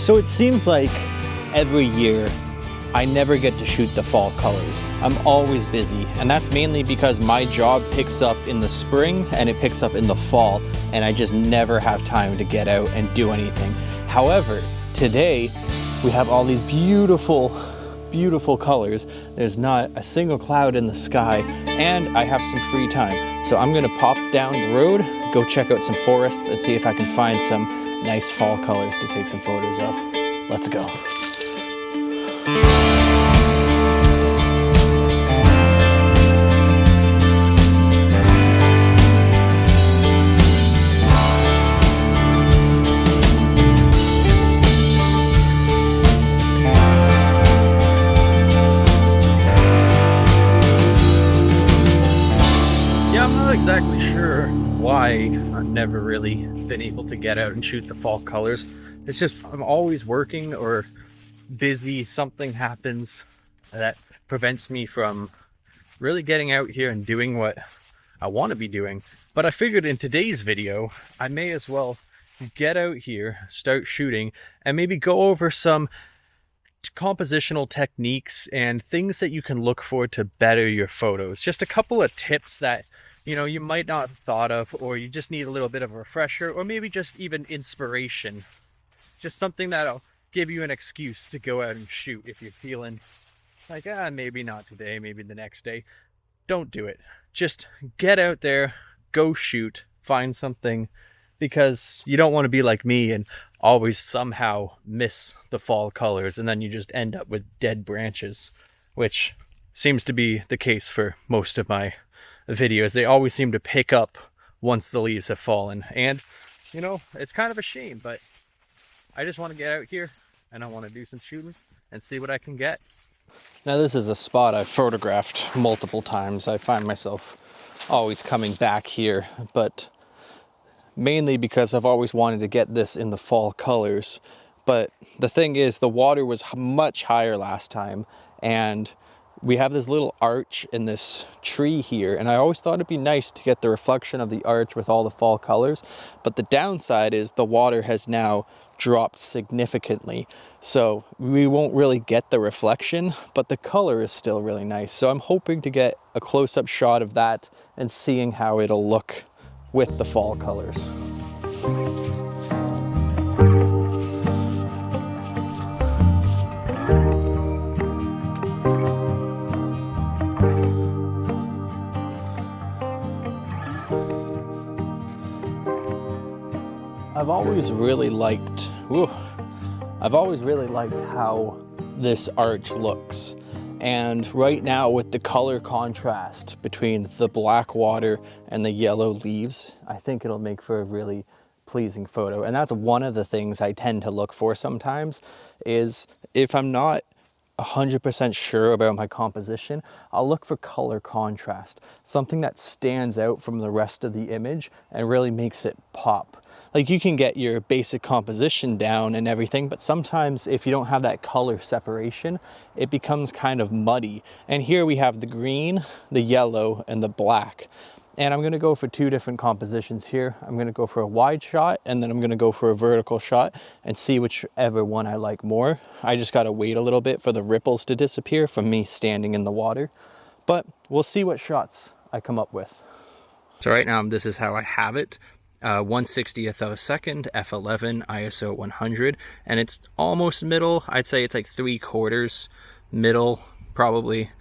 So it seems like every year I never get to shoot the fall colors. I'm always busy, and that's mainly because my job picks up in the spring and it picks up in the fall, and I just never have time to get out and do anything. However, today we have all these beautiful colors. There's not a single cloud in the sky, and I have some free time. So I'm gonna pop down the road, go check out some forests, and see if I can find some nice fall colors to take some photos of. Let's go. Exactly sure why I've never really been able to get out and shoot the fall colors. It's just I'm always working or busy. Something happens that prevents me from really getting out here and doing what I want to be doing. But I figured in today's video I may as well get out here, start shooting, and maybe go over some compositional techniques and things that you can look for to better your photos. Just a couple of tips that you might not have thought of, or you just need a little bit of a refresher, or maybe just even inspiration. Just something that'll give you an excuse to go out and shoot if you're feeling like, maybe not today, maybe the next day. Don't do it. Just get out there, go shoot, find something, because you don't want to be like me and always somehow miss the fall colors, and then you just end up with dead branches, which seems to be the case for most of my videos. They always seem to pick up once the leaves have fallen, and it's kind of a shame, but I just want to get out here and I want to do some shooting and see what I can get. Now this is a spot I've photographed multiple times. I find myself always coming back here, but mainly because I've always wanted to get this in the fall colors. But the thing is, the water was much higher last time, and we have this little arch in this tree here, and I always thought it'd be nice to get the reflection of the arch with all the fall colors, but the downside is the water has now dropped significantly, so we won't really get the reflection, but the color is still really nice. So I'm hoping to get a close-up shot of that and seeing how it'll look with the fall colors. I've always really liked how this arch looks. And right now, with the color contrast between the black water and the yellow leaves, I think it'll make for a really pleasing photo. And that's one of the things I tend to look for sometimes, is if I'm not 100% sure about my composition, I'll look for color contrast, something that stands out from the rest of the image and really makes it pop. Like, you can get your basic composition down and everything, but sometimes if you don't have that color separation, it becomes kind of muddy. And here we have the green, the yellow, and the black. And I'm gonna go for two different compositions here. I'm gonna go for a wide shot, and then I'm gonna go for a vertical shot and see whichever one I like more. I just gotta wait a little bit for the ripples to disappear from me standing in the water. But we'll see what shots I come up with. So right now, this is how I have it. 1/60th of a second, f11, ISO 100, and it's almost middle. I'd say it's like 3/4 middle, probably.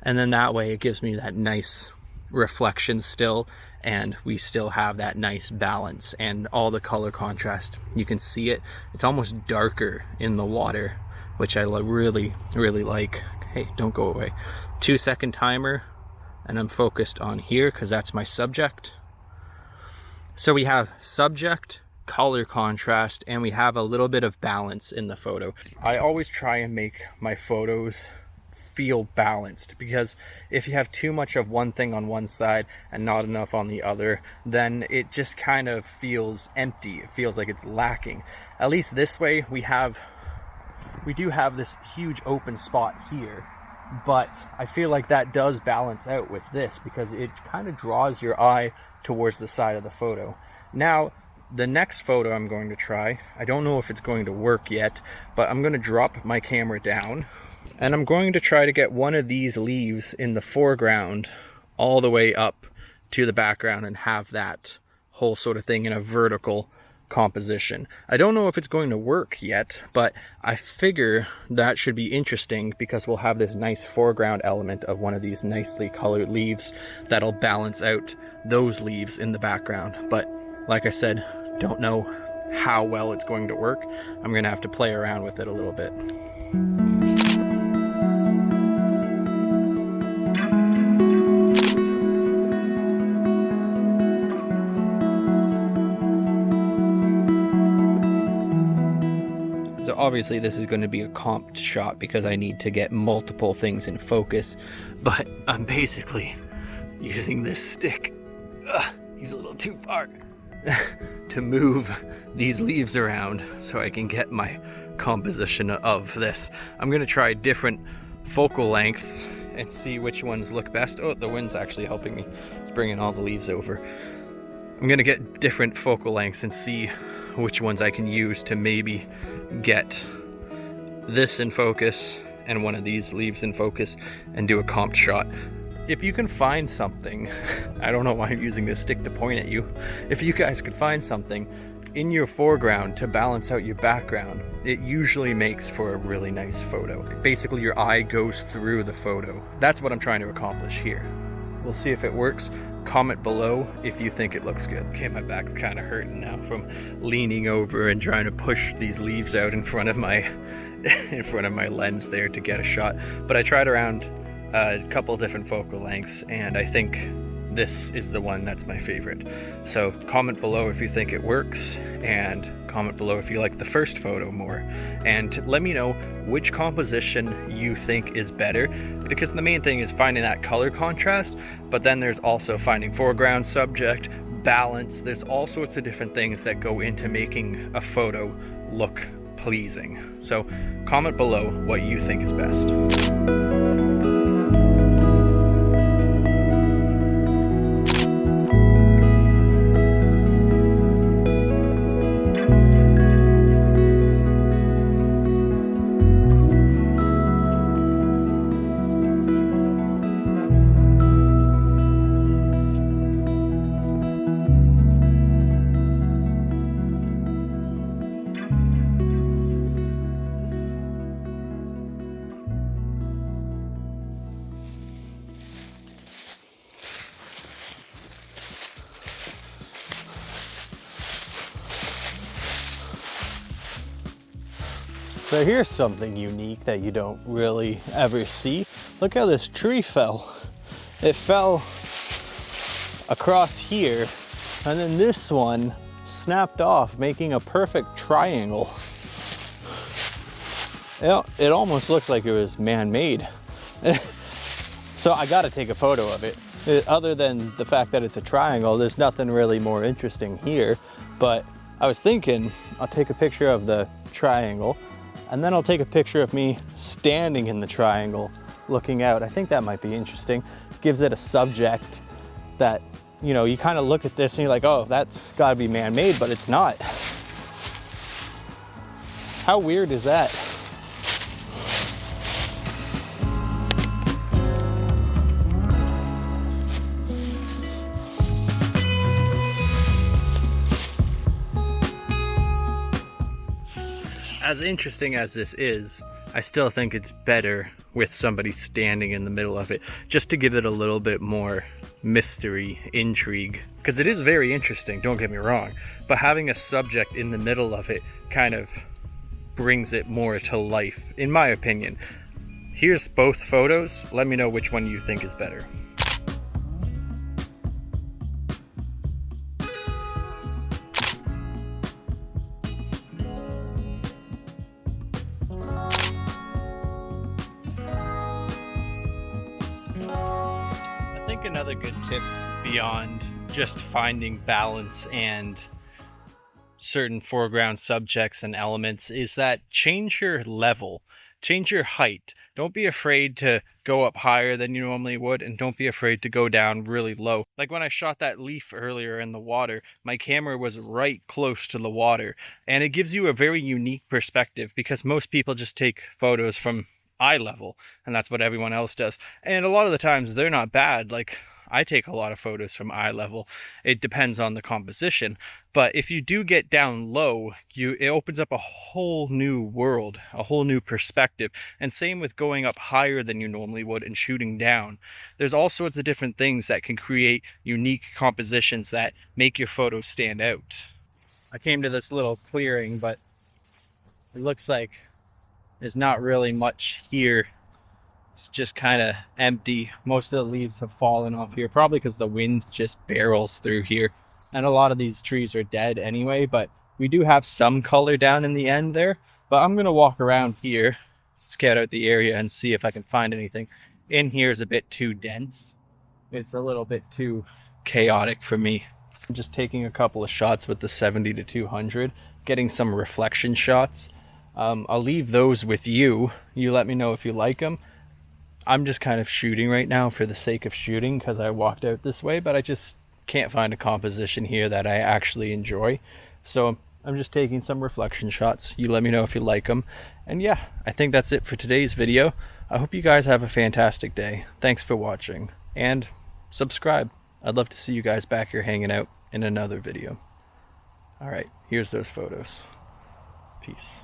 And then that way it gives me that nice reflection still, and we still have that nice balance and all the color contrast. You can see it. It's almost darker in the water, which I really, really like. Hey, don't go away. 2-second timer, and I'm focused on here because that's my subject. So we have subject, color contrast, and we have a little bit of balance in the photo. I always try and make my photos feel balanced, because if you have too much of one thing on one side and not enough on the other, then it just kind of feels empty. It feels like it's lacking. At least this way we do have this huge open spot here, but I feel like that does balance out with this, because it kind of draws your eye towards the side of the photo. Now, the next photo I'm going to try, I don't know if it's going to work yet, but I'm going to drop my camera down and I'm going to try to get one of these leaves in the foreground all the way up to the background and have that whole sort of thing in a vertical composition. I don't know if it's going to work yet, but I figure that should be interesting because we'll have this nice foreground element of one of these nicely colored leaves that'll balance out those leaves in the background. But like I said, don't know how well it's going to work. I'm gonna have to play around with it a little bit. So obviously this is going to be a comped shot because I need to get multiple things in focus, but I'm basically using this stick, he's a little too far, to move these leaves around so I can get my composition of this. I'm going to try different focal lengths and see which ones look best. Oh, the wind's actually helping me. It's bringing all the leaves over. I'm going to get different focal lengths and see which ones I can use to maybe get this in focus and one of these leaves in focus and do a comped shot. If you can find something, I don't know why I'm using this stick to point at you. If you guys could find something in your foreground to balance out your background, it usually makes for a really nice photo. Basically, your eye goes through the photo. That's what I'm trying to accomplish here. We'll see if it works. Comment below if you think it looks good. Okay, my back's kind of hurting now from leaning over and trying to push these leaves out in front of my lens there to get a shot. But I tried around a couple different focal lengths and I think this is the one that's my favorite. So comment below if you think it works and comment below if you like the first photo more, and let me know which composition you think is better, because the main thing is finding that color contrast, but then there's also finding foreground subject, balance. There's all sorts of different things that go into making a photo look pleasing. So comment below what you think is best. So here's something unique that you don't really ever see. Look how this tree fell. It fell across here, and then this one snapped off, making a perfect triangle. It almost looks like it was man-made. So I gotta take a photo of it. Other than the fact that it's a triangle, there's nothing really more interesting here. But I was thinking I'll take a picture of the triangle, and then I'll take a picture of me standing in the triangle looking out. I think that might be interesting. Gives it a subject that, you know, you kind of look at this and you're like, oh, that's gotta be man-made, but it's not. How weird is that? As interesting as this is, I still think it's better with somebody standing in the middle of it, just to give it a little bit more mystery, intrigue. Because it is very interesting, don't get me wrong, but having a subject in the middle of it kind of brings it more to life, in my opinion. Here's both photos. Let me know which one you think is better. I think another good tip beyond just finding balance and certain foreground subjects and elements is that change your level. change your height. Don't be afraid to go up higher than you normally would, and don't be afraid to go down really low. Like when I shot that leaf earlier in the water, my camera was right close to the water, and it gives you a very unique perspective because most people just take photos from eye level, and that's what everyone else does. And a lot of the times they're not bad. Like, I take a lot of photos from eye level. It depends on the composition. But if you do get down low, it opens up a whole new world, a whole new perspective. And same with going up higher than you normally would and shooting down. There's all sorts of different things that can create unique compositions that make your photos stand out. I came to this little clearing, but it looks like there's not really much here. It's just kind of empty. Most of the leaves have fallen off here, probably because the wind just barrels through here. And a lot of these trees are dead anyway, but we do have some color down in the end there. But I'm going to walk around here, scout out the area, and see if I can find anything. In here is a bit too dense. It's a little bit too chaotic for me. I'm just taking a couple of shots with the 70-200, getting some reflection shots. I'll leave those with you. You let me know if you like them. I'm just kind of shooting right now for the sake of shooting because I walked out this way, but I just can't find a composition here that I actually enjoy. So I'm just taking some reflection shots. You let me know if you like them. And yeah, I think that's it for today's video. I hope you guys have a fantastic day. Thanks for watching, and subscribe. I'd love to see you guys back here hanging out in another video. All right, here's those photos. Peace.